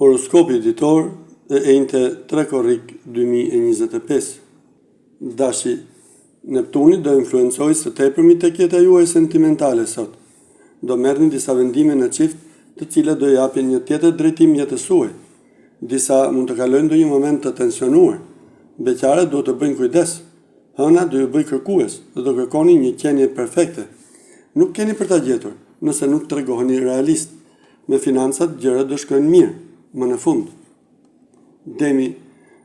Horoskopi ditor e enjte 3 korrik 2025. Dashi, Neptuni do influencojë së tepërmi tek jeta juaj sentimentale sot. Do merrni disa vendime në çift, të cilat do japin një tjetër drejtim jetës suaj. Disa mund të kalojnë ndonjë moment të tensionuar. Beqarët duhet të bëjnë kujdes. Hëna do ju bëj kërkues dhe do kërkoni një qenie perfekte. Nuk keni për ta gjetur, nëse nuk tregoheni realist. Me financat gjërat do shkojnë mirë, më në fund. Demi,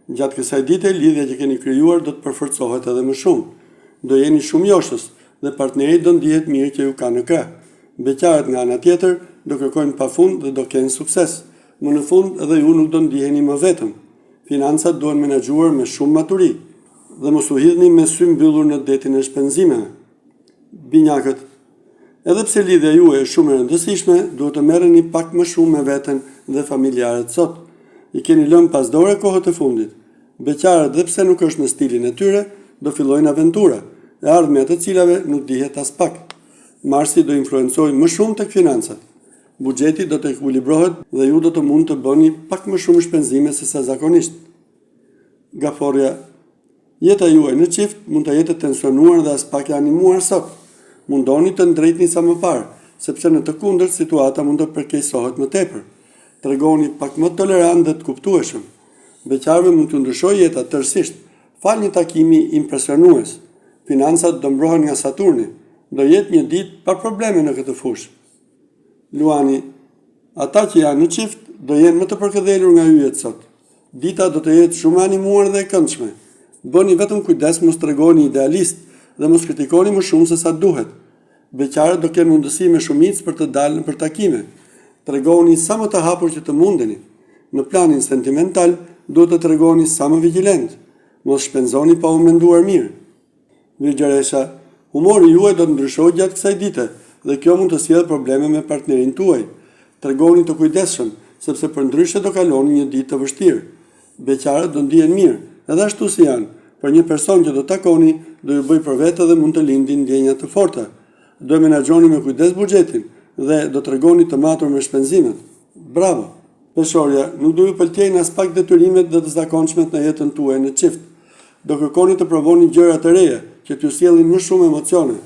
gjatë kësaj dite lidhja që keni krijuar do të përforcohet edhe më shumë. Do jeni shumë joshës dhe partneri do ndihet mirë që ju ka në krah. Beqarët nga ana tjetër do kërkojnë pafund dhe do kenë sukses. Më në fund edhe ju nuk do ndiheni më vetëm. Financat duhen menaxhuar me shumë maturi dhe mos u hidhni me sy mbyllur në detin e shpenzimeve. Binjakët, edhe pse lidhja juaj është shumë e rëndësishme, duhet të merreni pak më shumë me veten dhe familjarët sot. I keni lënë pas dore kohët e fundit. Beqarët, dhe pse nuk është në stilin e tyre, do fillojnë aventura, e ardhmja të cilave nuk dihet as pak. Marsi do influencojë më shumë tek financat. Buxheti do të ekuilibrohet dhe ju do të mund të bëni pak më shumë shpenzime se sa zakonisht. Gaforja, jeta juaj në çift mund të jetë tensionuar dhe as pak e animuar sot. Mundoni të ndrejtni sa më parë, sepse në të kundërt situata mund të përkeqësohet më tepër. Tregoni pak më tolerant dhe të kuptueshëm. Beqarëve mund të ndryshojë jeta tërësisht. Fal një takimi impresionues. Financat do mbrohen nga Saturni. Do jetë një ditë pa probleme në këtë fushë. Luani, ata që janë në çift do jenë më të përkëdhelur nga yjet sot. Dita do të jetë shumë animuar dhe e këndshme. Bëni vetëm kujdes mos tregoni idealist dhe mos kritikoni më shumë se sa duhet. Beqarët do kenë mundësi me shumicë për të dalë për takime. Tregoni sa më të hapur që të mundeni. Në planin sentimental duhet të tregoni sa më vigjilent. Mos shpenzoni pa u menduar mirë. Virgjëresha, humori juaj do të ndryshojë gjatë kësaj dite dhe kjo mund të sjellë probleme me partnerin tuaj. Tregoni të kujdesshëm, sepse përndryshe do kaloni një ditë të vështirë. Beqarët do ndihen mirë, edhe ashtu si janë, për një person që do takoni, do ju bëj për vetë dhe mund të lindin ndjenja të forta. Do menaxhoni me kujdes buxhetin dhe do tregoni të matur me shpenzimet. Bravo! Peshorja, nuk do ju pëlqejnë as pak detyrimet dhe të zakonshmet në jetën tuaj në çift. Do kërkoni të provoni gjëra të reja që t'ju sjellin më shumë emocione.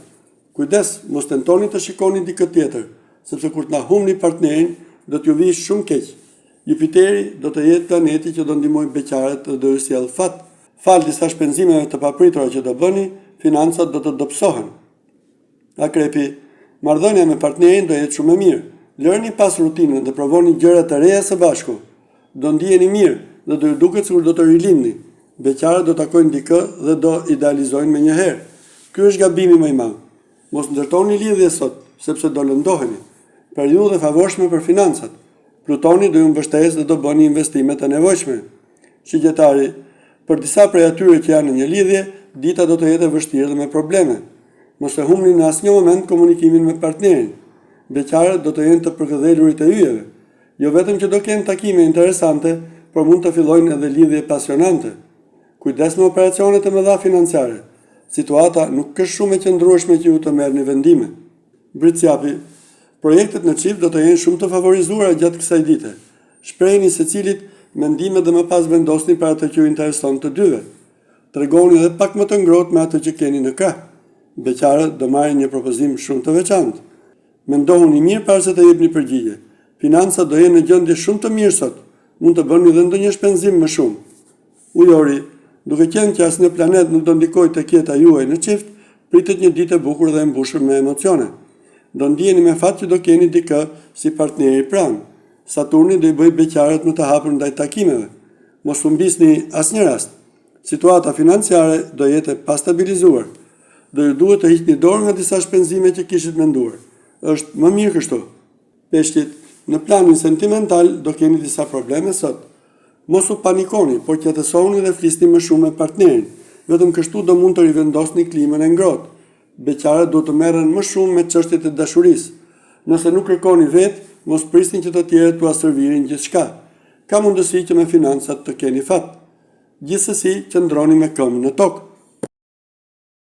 Kujdes, mos tentoni të shikoni dikë tjetër, sepse kur të na humni partnerin, do t'ju vijë shumë keq. Jupiteri do të jetë planeti që do ndihmojë beqarët dhe do ju sjellë fat. Fal disa shpenzimeve të papritura që do bëni, financat do të dobësohen. Akrepi, marrëdhënia me partnerin do jetë shumë e mirë. Lërni pas rutinën dhe provoni gjëra të reja së bashku. Do ndiheni mirë dhe do ju duket sikur do të rilindni. Beqarët do takojnë dikë dhe do idealizojnë me një herë. Ky është gabimi më i madh. Mos ndërtoni lidhje sot, sepse do lëndoheni. Periudhë e favorshme për financat. Plutoni do ju mbështesë dhe do bëni investime të nevojshme. Shigjetari, për disa prej atyre që janë në një lidhje, dita do të jetë e vështirë dhe me probleme. Mos e humni në asnjë moment komunikimin me partnerin. Beqarët do të jenë të përkëdhelurit e yjeve. Jo vetëm që do kenë takime interesante, por mund të fillojnë edhe lidhje pasionante. Kujdes me operacionet e mëdha financiare. Situata nuk është shumë e qëndrueshme që ju të merrni vendime. Britsjapi, projektet në çift do të jenë shumë të favorizuara gjatë kësaj dite. Shprehni secilit mendime dhe më pas vendosni për atë që ju intereson të dyve. Tregoni edhe pak më të ngrohtë me atë që keni në krah. Beqarët do marrin një propozim shumë të veçantë. Mendohuni mirë para se të jepni përgjigje. Financat do jenë në gjendje shumë të mirë sot. Mund të bëni edhe ndonjë shpenzim më shumë. Ujori, duke qenë që asnjë planet nuk do ndikojë tek jeta juaj në çift, pritet një ditë e bukur dhe e mbushur me emocione. Do ndiheni me fat që do keni dikë si partneri pranë. Saturni do i bëjë beqarët më të hapur ndaj takimeve. Mos humbisni asnjë rast. Situata financiare do jetë e pastabilizuar. Do ju duhet të hiqni dorë nga disa shpenzime që kishit menduar. Është më mirë kështu. Peshqit, në planin sentimental do keni disa probleme sot. Mos u panikoni, por qetësoni dhe flisni më shumë me partnerin. Vetëm kështu do mund të rivendosni klimën e ngrohtë. Beqarët duhet të merren më shumë me çështjet e dashurisë. Nëse nuk kërkoni vetë, mos prisni që të tjerët t'ua servirin gjithçka. Ka mundësi që me financat të keni fat. Gjithsesi, qëndroni me këmbën në tokë.